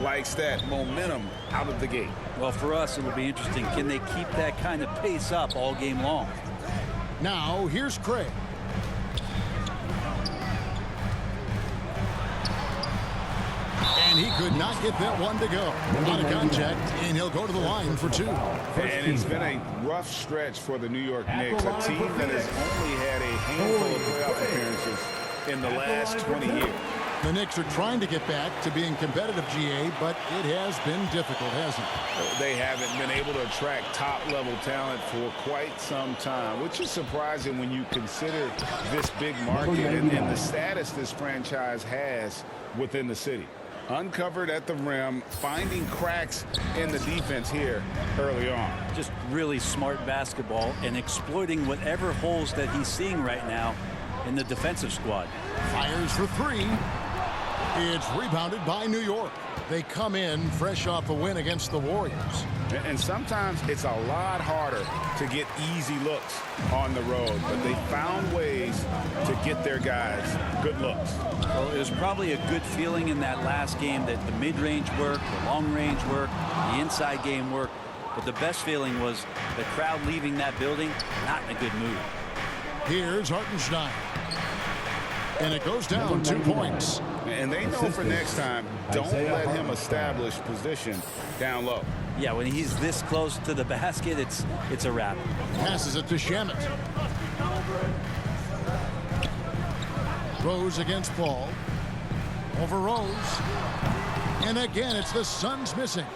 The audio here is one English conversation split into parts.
likes that momentum out of the gate. Well, for us, it'll be interesting. Can they keep that kind of pace up all game long? Now, here's Craig. And he could not get that one to go. Out of contact, and he'll go to the line for two. And it's been a rough stretch for the New York Knicks, a team that has only had a handful of playoff appearances in the last 20 years. The Knicks are trying to get back to being competitive, GA, but it has been difficult, hasn't it? They haven't been able to attract top-level talent for quite some time, which is surprising when you consider this big market and the status this franchise has within the city. Uncovered at the rim, finding cracks in the defense here early on. Just really smart basketball and exploiting whatever holes that he's seeing right now in the defensive squad. Fires for three. It's rebounded by New York. They come in fresh off a win against the Warriors. And sometimes it's a lot harder to get easy looks on the road, but they found ways to get their guys good looks. Well, it was probably a good feeling in that last game that the mid-range worked, the long-range worked, the inside game worked. But the best feeling was the crowd leaving that building not in a good mood. Here's Hartenstein. And it goes down 2 points. And they know for next time, don't let him establish position down low. Yeah, when he's this close to the basket, it's a wrap. Passes it to Shamet. Rose against Paul. Over Rose. And again, it's the Suns missing.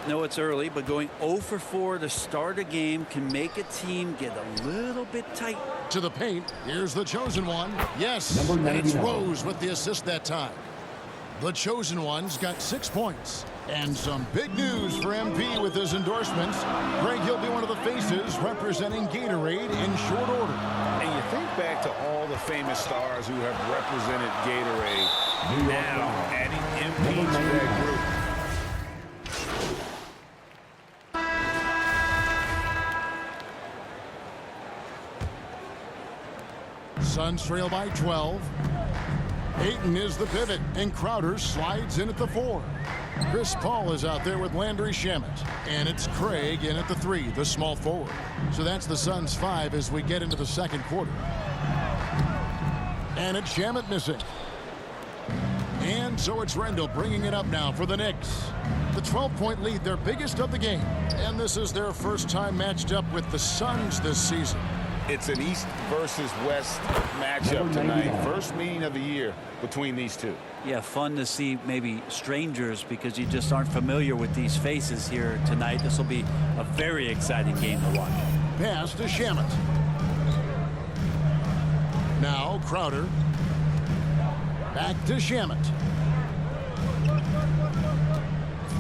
No, it's early, but going 0 for 4 to start a game can make a team get a little bit tight. To the paint. Here's the chosen one. Yes, and it's Rose with the assist that time. The chosen one's got 6 points. And some big news for MP with his endorsements. Greg, he'll be one of the faces representing Gatorade in short order. And you think back to all the famous stars who have represented Gatorade. Now adding MP to that group. Suns trail by 12. Ayton is the pivot, and Crowder slides in at the 4. Chris Paul is out there with Landry Shamet. And it's Craig in at the 3, the small forward. So that's the Suns' 5 as we get into the second quarter. And it's Shamet missing. And so it's Rendell bringing it up now for the Knicks. The 12-point lead, their biggest of the game. And this is their first time matched up with the Suns this season. It's an East versus West matchup tonight. First meeting of the year between these two. Yeah, fun to see maybe strangers because you just aren't familiar with these faces here tonight. This will be a very exciting game to watch. Pass to Shamet. Now Crowder. Back to Shamet.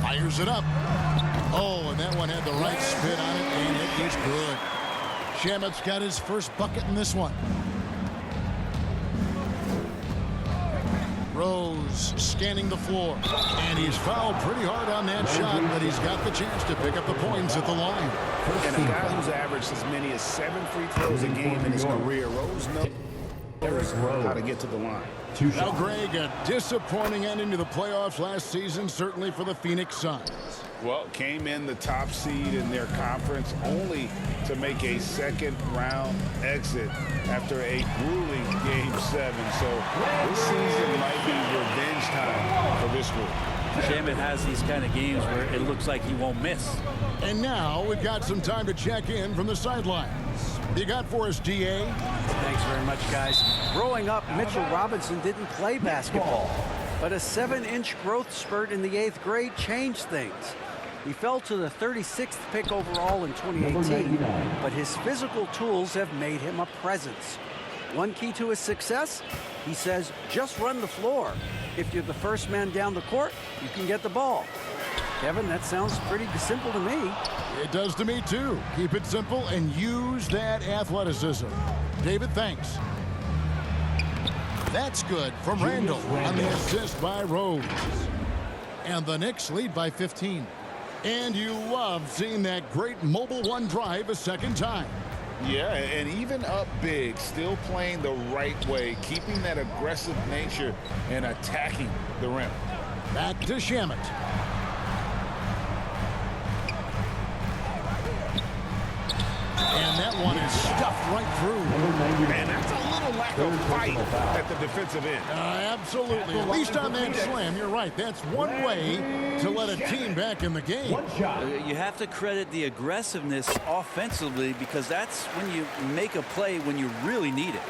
Fires it up. Oh, and that one had the right spin on it, and it is good. Shamet's got his first bucket in this one. Rose scanning the floor. And he's fouled pretty hard on that shot, but he's got the chance to pick up the points at the line. And a guy who's averaged as many as 7 free throws a game in his career, Rose knows how to get to the line. Now, Greg, a disappointing ending to the playoffs last season, certainly for the Phoenix Suns. Well, came in the top seed in their conference only to make a second-round exit after a grueling Game 7. So this season might be revenge time for this group. Shamet has these kind of games where it looks like he won't miss. And now we've got some time to check in from the sidelines. You got for us, DA? Thanks very much, guys. Growing up, Mitchell Robinson didn't play basketball, but a 7-inch growth spurt in the 8th grade changed things. He fell to the 36th pick overall in 2018, but his physical tools have made him a presence. One key to his success, he says, just run the floor. If you're the first man down the court, you can get the ball. Kevin, that sounds pretty simple to me. It does to me, too. Keep it simple and use that athleticism. David, thanks. That's good from Randall on the assist by Rose. And the Knicks lead by 15. And you love seeing that great mobile one drive a second time. Yeah, and even up big, still playing the right way, keeping that aggressive nature and attacking the rim. Back to Shamet. And that one is stuffed right through. And that's a little lack of fight at the defensive end. Absolutely. At least on that slam, you're right. That's one way to let a team back in the game. You have to credit the aggressiveness offensively, because that's when you make a play when you really need it.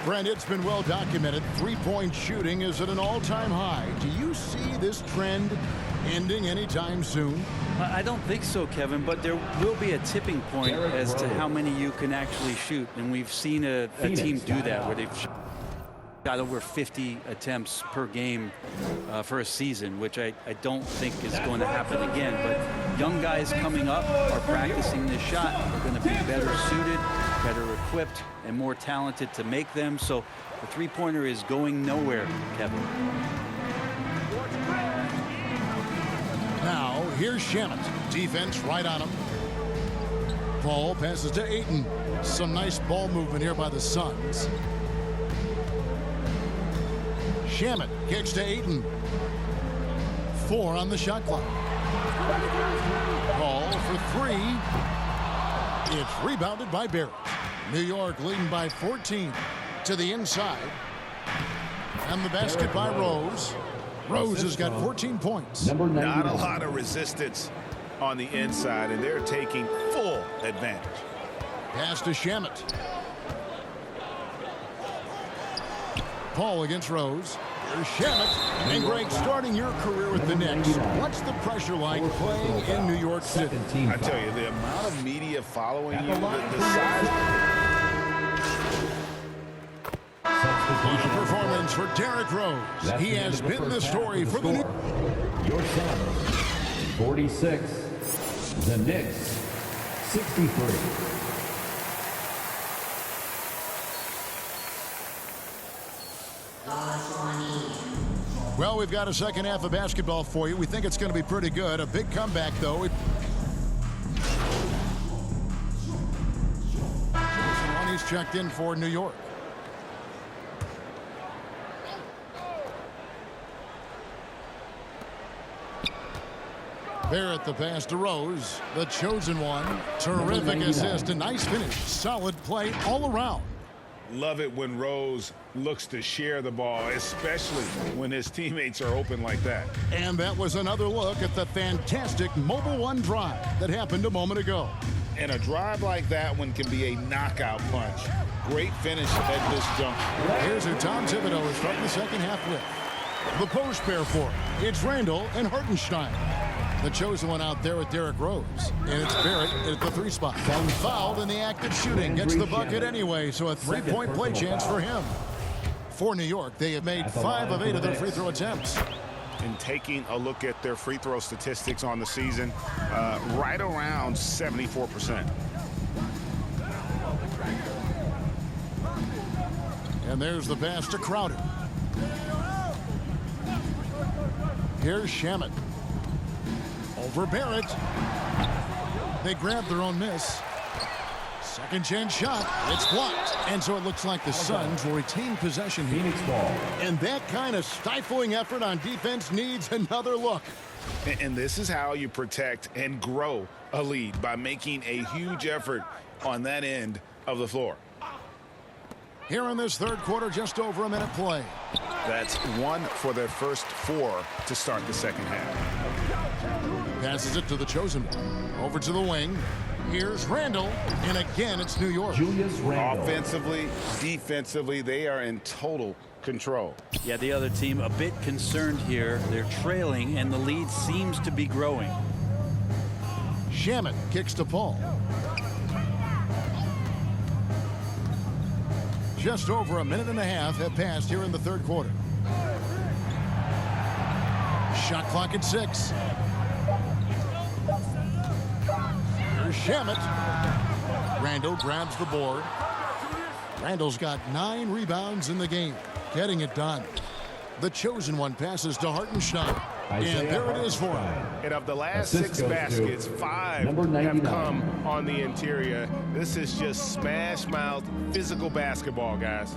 Brent, it's been well documented. Three-point shooting is at an all-time high. Do you see this trend ending anytime soon? I don't think so, Kevin, but there will be a tipping point as to how many you can actually shoot. And we've seen a team do that where they've got over 50 attempts per game for a season, which I don't think is going to happen again. But young guys coming up are practicing this shot. They're going to be better suited, better equipped, and more talented to make them. So the three-pointer is going nowhere, Kevin. Now, here's Shamet. Defense right on him. Ball passes to Ayton. Some nice ball movement here by the Suns. Shamet kicks to Ayton. 4 on the shot clock. Ball for 3. It's rebounded by Barrett. New York leading by 14 to the inside. And the basket by Rose. Rose has got 14 points. Not a lot of resistance on the inside, and they're taking full advantage. Pass to Shamet. Paul against Rose. Here's Shamet. And Greg, starting your career with the Knicks, what's the pressure like playing in New York City? I tell you, the amount of media following you, the size. What a performance for Derrick Rose. He has been the story for the Knicks. Your Suns, 46. The Knicks, 63. Well, we've got a second half of basketball for you. We think it's going to be pretty good. A big comeback, though. He's checked in for New York. Barrett the pass to Rose, the chosen one. Terrific assist, a nice finish. Solid play all around. Love it when Rose looks to share the ball, especially when his teammates are open like that. And that was another look at the fantastic Mobile One drive that happened a moment ago. And a drive like that one can be a knockout punch. Great finish at this jump. Here's who Tom Thibodeau is starting the second half with. The post pair for it. It's Randall and Hartenstein. The chosen one out there with Derrick Rose. And it's Barrett at the 3 spot. Fouled in the act of shooting. Gets the bucket anyway, so a 3-point play chance for him. For New York, they have made 5 of 8 of their free throw attempts. And taking a look at their free throw statistics on the season, right around 74%. And there's the pass to Crowder. Here's Shamet. Over Barrett. They grab their own miss. Second chance shot. It's blocked. And so it looks like the Suns will retain possession here. Phoenix ball. And that kind of stifling effort on defense needs another look. And this is how you protect and grow a lead, by making a huge effort on that end of the floor. Here in this third quarter, just over a minute play. That's 1 for their first 4 to start the second half. Passes it to the chosen one. Over to the wing. Here's Randall. And again, it's New York. Julius Randle. Offensively, defensively, they are in total control. Yeah, the other team a bit concerned here. They're trailing, and the lead seems to be growing. Shamet kicks to Paul. Just over a minute and a half have passed here in the third quarter. Shot clock at 6. Here's Shamet. Randall grabs the board. Randall's got 9 rebounds in the game, getting it done. The chosen one passes to Hartenstein. And there it is for him. And of the last 6 baskets, 5 have come on the interior. This is just smash-mouth physical basketball, guys.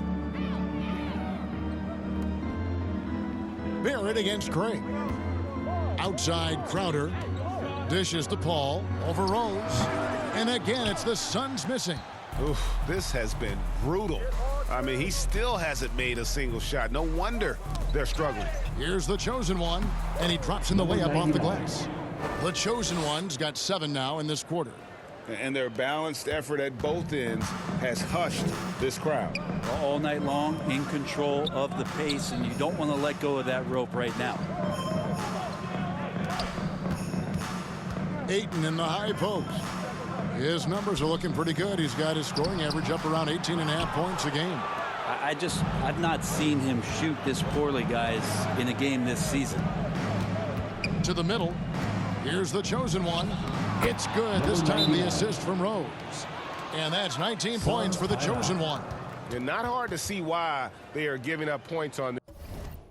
Barrett against Craig. Outside Crowder. Dishes to Paul, over Rose. And again, it's the Suns missing. Oof, this has been brutal. I mean, he still hasn't made a single shot. No wonder they're struggling. Here's the chosen one, and he drops in the layup off the glass. The chosen one's got 7 now in this quarter. And their balanced effort at both ends has hushed this crowd. All night long, in control of the pace, and you don't want to let go of that rope right now. Ayton in the high post. His numbers are looking pretty good. He's got his scoring average up around 18.5 points a game. I've not seen him shoot this poorly, guys, in a game this season. To the middle. Here's the chosen one. It's good. This time the assist from Rose. And that's 19 points for the chosen one. And not hard to see why they are giving up points on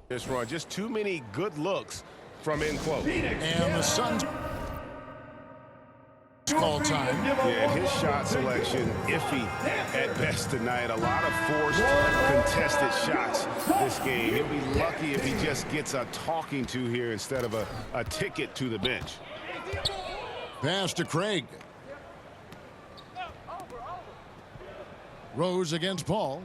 this run. Just too many good looks from in close. And the Suns call time. Yeah, his shot selection iffy at best tonight. A lot of forced, contested shots this game. He'll be lucky if he just gets a talking to here instead of a ticket to the bench. Pass to Craig. Rose against Paul.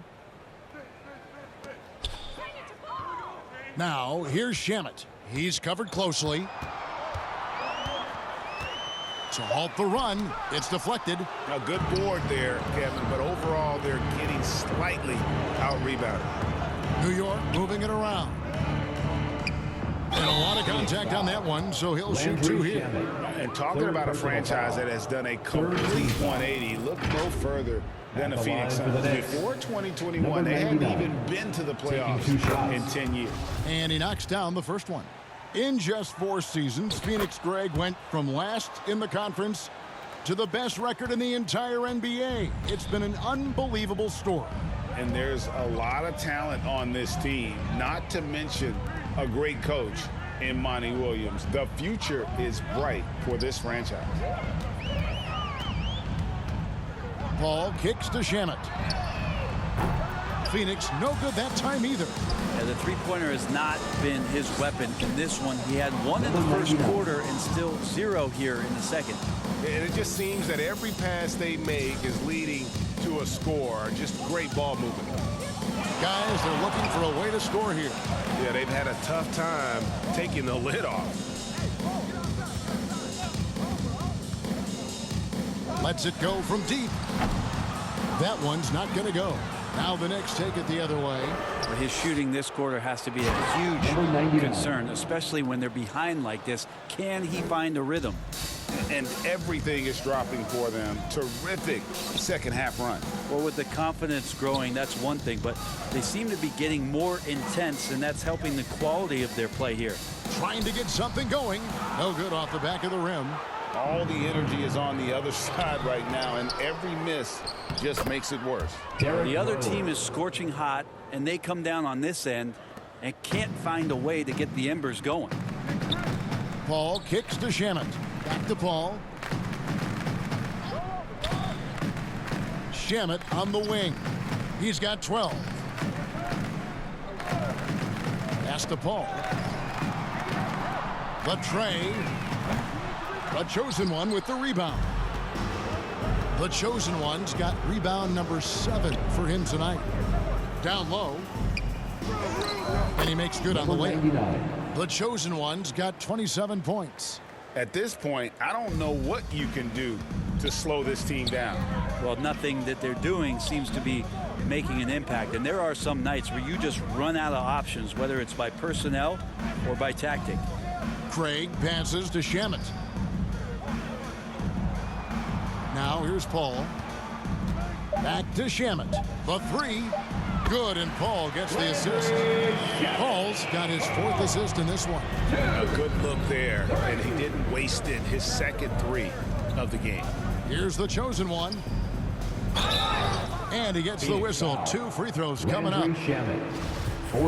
Now, here's Shamet. He's covered closely. To halt the run, it's deflected. A good board there, Kevin, but overall they're getting slightly out-rebounded. New York moving it around. And a lot of contact on that one, so he'll shoot 2 here. And talking about a franchise that has done a complete 180, look no further than the Phoenix Suns. Before 2021, they hadn't even been to the playoffs in 10 years. And he knocks down the first one. In just 4 seasons, Phoenix Greg went from last in the conference to the best record in the entire NBA. It's been an unbelievable story. And there's a lot of talent on this team, not to mention a great coach in Monty Williams. The future is bright for this franchise. Paul kicks to Shamet. Phoenix no good that time either. Yeah, the three-pointer has not been his weapon in this one. He had 1 in the first quarter and still 0 here in the second. And it just seems that every pass they make is leading to a score. Just great ball movement. Guys, they're looking for a way to score here. Yeah, they've had a tough time taking the lid off. Lets it go from deep. That one's not going to go. Now the Knicks take it the other way. But his shooting this quarter has to be a huge concern, especially when they're behind like this. Can he find a rhythm? And everything is dropping for them. Terrific second half run. Well, with the confidence growing, that's one thing, but they seem to be getting more intense, and that's helping the quality of their play here. Trying to get something going. No good off the back of the rim. All the energy is on the other side right now, and every miss just makes it worse. The other team is scorching hot, and they come down on this end and can't find a way to get the embers going. Paul kicks to Shamet. Back to Paul. Shamet on the wing. He's got 12. Pass to Paul. The tray. The chosen one with the rebound. The chosen one's got rebound number 7 for him tonight. Down low. And he makes good on the layup. The chosen one's got 27 points. At this point, I don't know what you can do to slow this team down. Well, nothing that they're doing seems to be making an impact. And there are some nights where you just run out of options, whether it's by personnel or by tactic. Craig passes to Shamet. Now here's Paul. Back to Shamet. The 3. Good, and Paul gets the assist. Paul's got his 4th assist in this one. A good look there, and he didn't waste it. His second 3 of the game. Here's the chosen one. And he gets the whistle. 2 free throws coming up.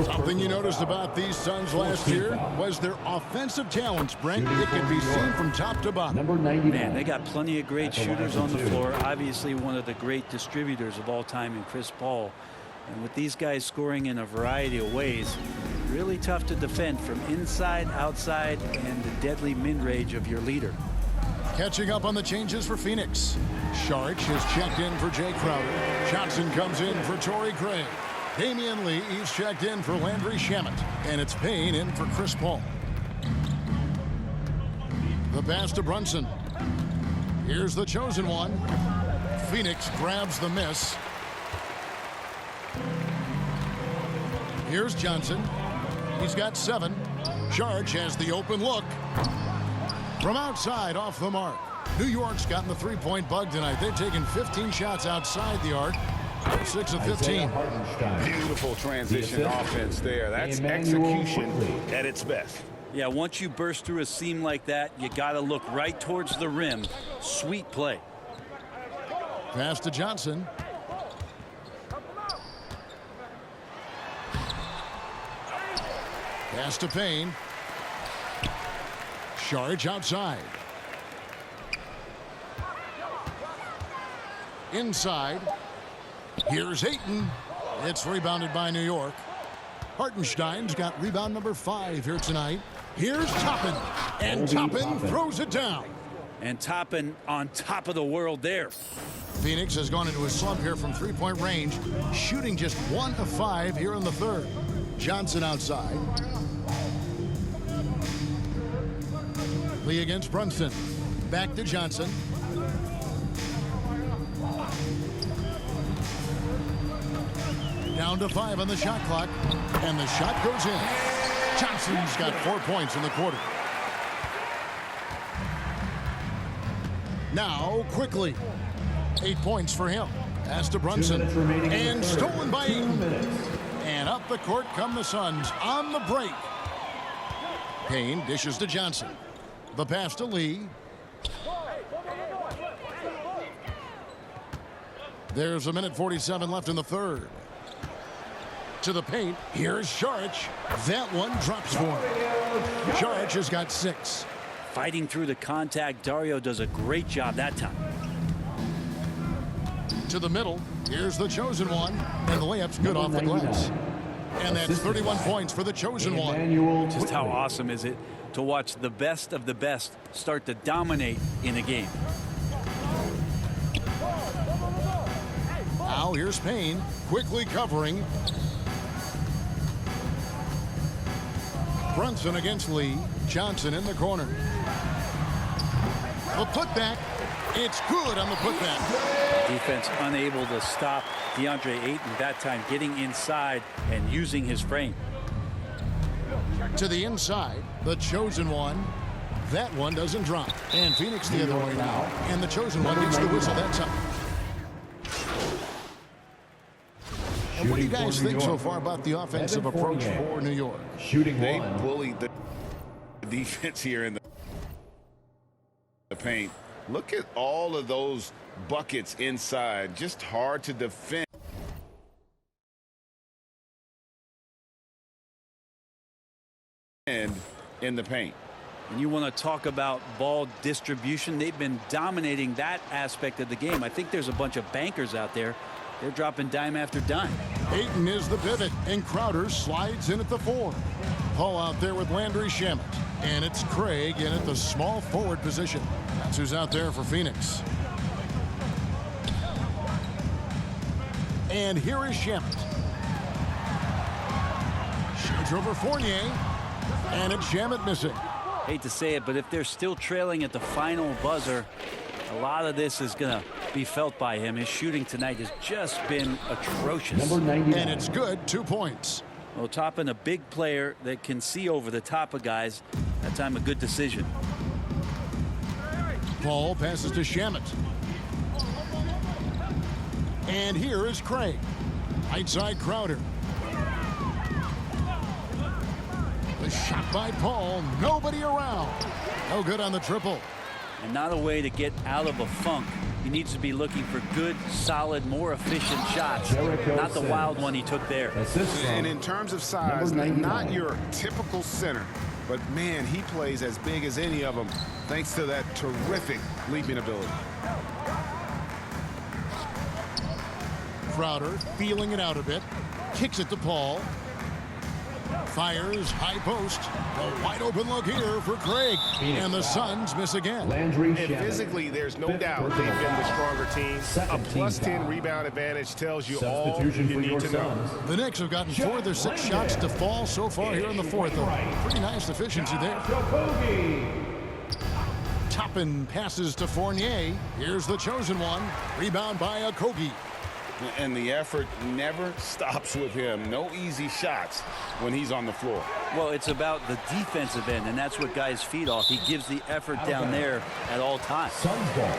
Something you noticed about these Suns last year was their offensive talents, Brent. It could be seen from top to bottom. Man, they got plenty of great shooters on the floor. Obviously, one of the great distributors of all time in Chris Paul. And with these guys scoring in a variety of ways, really tough to defend from inside, outside, and the deadly mid-range of your leader. Catching up on the changes for Phoenix. Sharch is checked in for Jay Crowder. Johnson comes in for Torrey Craig. Damian Lee is checked in for Landry Shamet. And it's Payne in for Chris Paul. The pass to Brunson. Here's the chosen one. Phoenix grabs the miss. Here's Johnson. He's got 7. Sharch has the open look. From outside, off the mark. New York's gotten the three-point bug tonight. They've taken 15 shots outside the arc. 6 of 15. Beautiful transition offense there. That's execution at its best. Yeah, once you burst through a seam like that, you got to look right towards the rim. Sweet play. Pass to Johnson. Pass to Payne. Sharch outside. Inside. Here's Ayton. It's rebounded by New York. Hartenstein's got rebound number 5 here tonight. Here's Toppin. And Toppin throws it down. And Toppin on top of the world there. Phoenix has gone into a slump here from three-point range, shooting just 1 of 5 here in the third. Johnson outside. Lee against Brunson. Back to Johnson. Down to 5 on the shot clock. And the shot goes in. Johnson's got 4 points in the quarter. Now, quickly. 8 points for him. Pass to Brunson. And stolen by Ayton. And up the court come the Suns on the break. Payne dishes to Johnson. The pass to Lee. There's a minute 47 left in the third. To the paint. Here's Sharch. That one drops for him. Sharch has got 6. Fighting through the contact. Dario does a great job that time. To the middle. Here's the chosen one. And the layup's good off the glass. And that's 31 points for the chosen one. Just how awesome is it to watch the best of the best start to dominate in a game. Now here's Payne quickly covering. Brunson against Lee. Johnson in the corner. The putback. It's good on the putback. Defense unable to stop DeAndre Ayton that time, getting inside and using his frame. To the inside, the chosen one. That one doesn't drop. And Phoenix the other way now. And the chosen one gets the whistle that time. And what do you guys think so far about the offensive approach for New York? They bullied the defense here in the paint. Look at all of those buckets inside. Just hard to defend. In the paint. And you want to talk about ball distribution. They've been dominating that aspect of the game. I think there's a bunch of bankers out there. They're dropping dime after dime. Ayton is the pivot, and Crowder slides in at the 4. Paul out there with Landry Shamet. And it's Craig in at the small forward position. That's who's out there for Phoenix. And here is Shamet. Shoots over Fournier. And it's Shamet missing. Hate to say it, but if they're still trailing at the final buzzer, a lot of this is going to be felt by him. His shooting tonight has just been atrocious. And it's good. 2 points. Well, Toppin, a big player that can see over the top of guys. That time a good decision. Paul passes to Shamet. And here is Craig. Right side Crowder. The shot by Paul. Nobody around. No good on the triple. And not a way to get out of a funk. He needs to be looking for good, solid, more efficient shots. Not the wild one he took there. And in terms of size, not your typical center. But, man, he plays as big as any of them thanks to that terrific leaping ability. Crowder feeling it out a bit. Kicks it to Paul. Fires high post. A wide open look here for Craig. And the Suns miss again. Landry And Shamet. physically, there's no Fifth doubt personal they've been the foul. stronger team. Second A plus team 10 foul. rebound advantage tells you all Substitution you for need your to know. Suns. The Knicks have gotten 4 of their 6 shots to fall so far here in the fourth. A pretty nice efficiency there. Toppin passes to Fournier. Here's the chosen one. Rebound by Okogie. And the effort never stops with him. No easy shots when he's on the floor. Well, it's about the defensive end, and that's what guys feed off. He gives the effort down there at all times. Suns ball.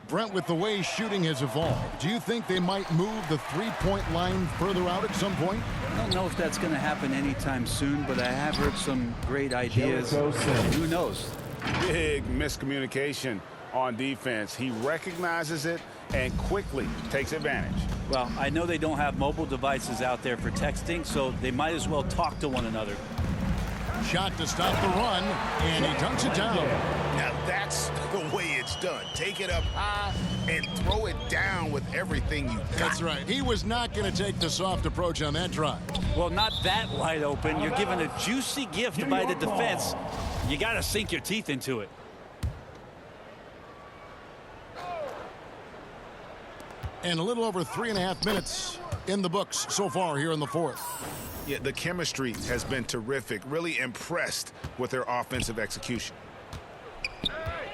Brent, with the way shooting has evolved, do you think they might move the three-point line further out at some point? I don't know if that's going to happen anytime soon, but I have heard some great ideas. Who knows? Big miscommunication on defense. He recognizes it and quickly takes advantage. Well, I know they don't have mobile devices out there for texting, so they might as well talk to one another. Shot to stop the run, and he dunks it down. Now that's the way it's done. Take it up high and throw it down with everything you got. That's right. He was not going to take the soft approach on that drive. Well, not that wide open. You're given a juicy gift by the defense. You got to sink your teeth into it. And a little over 3.5 minutes in the books so far here in the fourth. Yeah, the chemistry has been terrific. Really impressed with their offensive execution.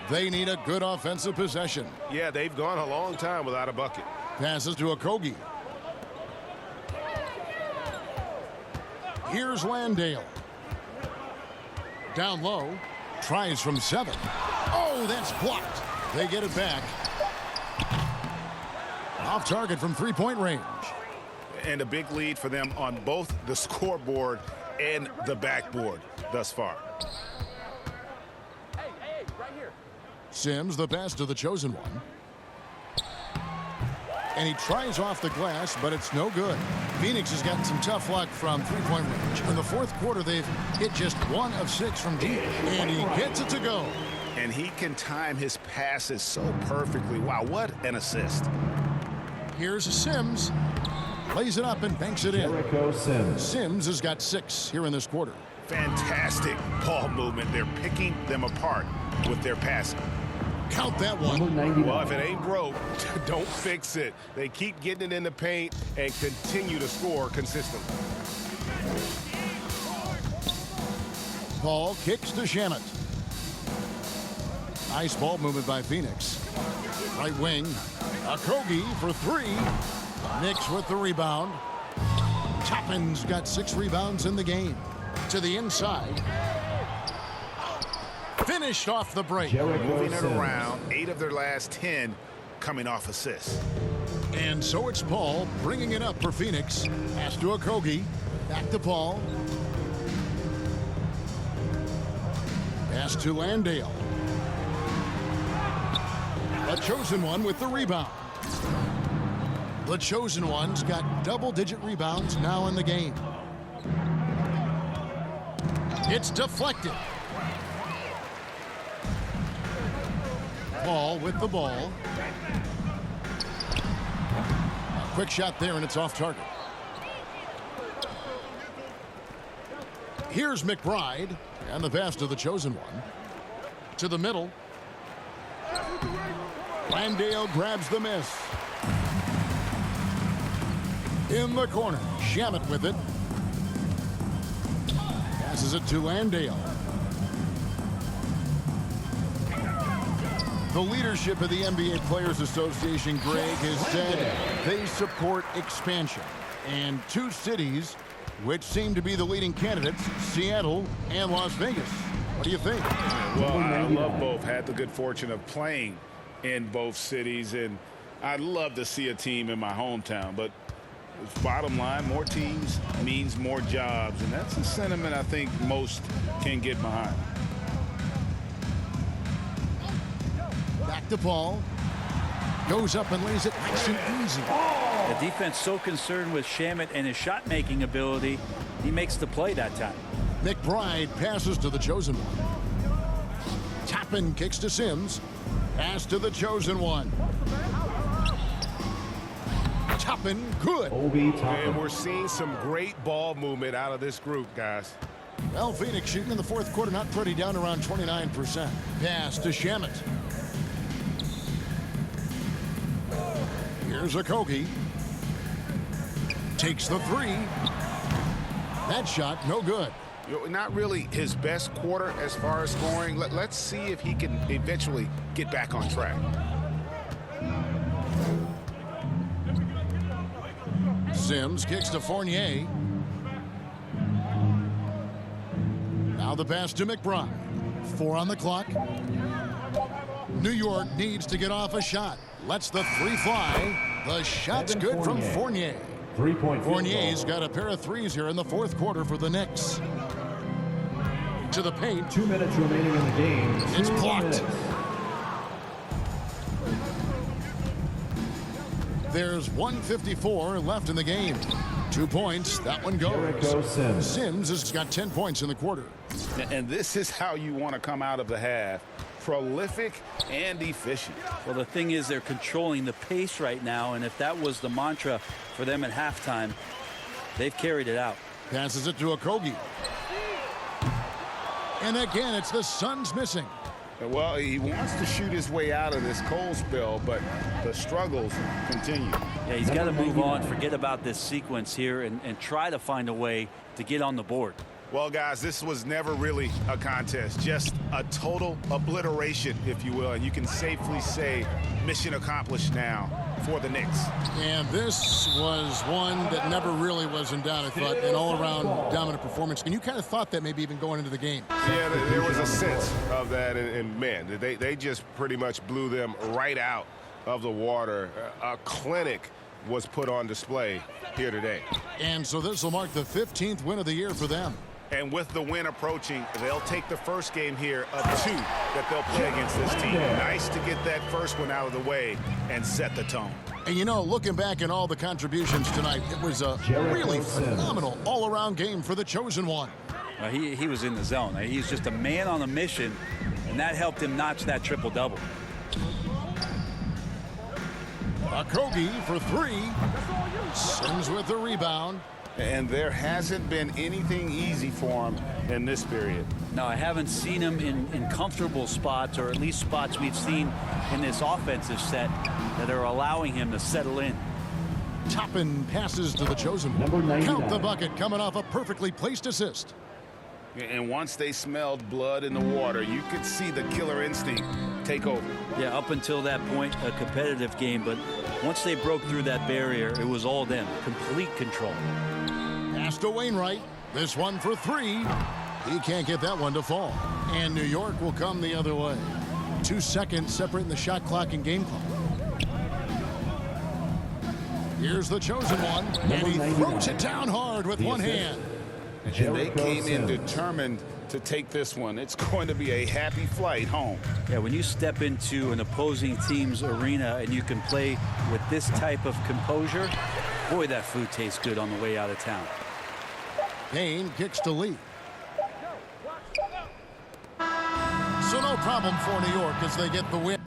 They need a good offensive possession. Yeah, they've gone a long time without a bucket. Passes to Okogie. Here's Landale. Down low. Tries from 7. Oh, that's blocked. They get it back. Off target from three-point range. And a big lead for them on both the scoreboard and the backboard thus far. Sims, the pass to the chosen one. And he tries off the glass, but it's no good. Phoenix has gotten some tough luck from three-point range. In the fourth quarter, they've hit just 1 of 6 from deep, and he gets it to go. And he can time his passes so perfectly. Wow, what an assist. Here's Sims. Lays it up and banks it in. Jericho Sims. Sims has got 6 here in this quarter. Fantastic ball movement. They're picking them apart with their passing. Count that Number one. 99. Well, if it ain't broke, don't fix it. They keep getting it in the paint and continue to score consistently. Paul kicks to Shamet. Nice ball movement by Phoenix. Right wing. Okogie for 3. Knicks with the rebound. Toppin's got 6 rebounds in the game. To the inside. Finished off the break. Jericho Moving it Sims. around, 8 of their last 10 coming off assists. And so it's Paul bringing it up for Phoenix. Pass to Okogie. Back to Paul. Pass to Landale. A chosen one with the rebound. The chosen one's got double-digit rebounds now in the game. It's deflected. Paul with the ball. A quick shot there, and it's off target. Here's McBride, and the pass to the chosen one. To the middle. Landale grabs the miss. In the corner, Shamet with it. Passes it to Landale. The leadership of the NBA Players Association, Greg, has said they support expansion. And 2 cities which seem to be the leading candidates, Seattle and Las Vegas. What do you think? Well, I love both. Had the good fortune of playing in both cities, and I'd love to see a team in my hometown. But bottom line, more teams means more jobs, and that's a sentiment I think most can get behind. Back to Paul. Goes up and lays it nice and easy. The defense so concerned with Shamet and his shot-making ability, he makes the play that time. McBride passes to the chosen one. Toppin kicks to Sims. Pass to the chosen one. Toppin, good. Obi Toppin. And we're seeing some great ball movement out of this group, guys. Well, Phoenix shooting in the fourth quarter, not pretty, down around 29%. Pass to Shamet. Here's Okogie. Takes the three. That shot, no good. You know, not really his best quarter as far as scoring. Let's see if he can eventually get back on track. Sims kicks to Fournier. Now the pass to McBride. 4 on the clock. New York needs to get off a shot. Lets the three fly. The shot's good from Fournier. 3-point. Fournier's got a pair of threes here in the fourth quarter for the Knicks. To the paint. 2 minutes remaining in the game. It's 2 blocked. minutes. There's 1:54 left in the game. 2 points. That one Jericho goes. Sims. Sims has got 10 points in the quarter. And this is how you want to come out of the half. Prolific and efficient. Well, the thing is they're controlling the pace right now, and if that was the mantra for them at halftime, they've carried it out. Passes it to Okogie. And again, it's the Suns missing. Well, he wants to shoot his way out of this cold spell, but the struggles continue. Yeah, he's got to move on, forget about this sequence here, and try to find a way to get on the board. Well, guys, this was never really a contest, just a total obliteration, if you will. And you can safely say mission accomplished now for the Knicks. And this was one that never really was in doubt, I thought, an all-around dominant performance. And you kind of thought that maybe even going into the game. Yeah, there was a sense of that, and man, they just pretty much blew them right out of the water. A clinic was put on display here today. And so this will mark the 15th win of the year for them. And with the win approaching, they'll take the first game here of 2 that they'll play against this team. Nice to get that first one out of the way and set the tone. And you know, looking back at all the contributions tonight, it was a really phenomenal all-around game for the chosen one. He was in the zone. He's just a man on a mission, and that helped him notch that triple-double. Okogie for 3. Sims with the rebound. And there hasn't been anything easy for him in this period. No, I haven't seen him in comfortable spots, or at least spots we've seen in this offensive set that are allowing him to settle in. Toppin passes to the chosen one. Number 99. Count the bucket, coming off a perfectly placed assist. And once they smelled blood in the water, you could see the killer instinct take over. Yeah, up until that point, a competitive game, but once they broke through that barrier, it was all them. Complete control. Pass to Wainwright. This one for 3. He can't get that one to fall. And New York will come the other way. 2 seconds separating the shot clock and game clock. Here's the chosen one. And he throws it down hard with one hand. And they came in determined to take this one. It's going to be a happy flight home. Yeah, when you step into an opposing team's arena and you can play with this type of composure, boy, that food tastes good on the way out of town. Kane kicks to Lee. So no problem for New York as they get the win.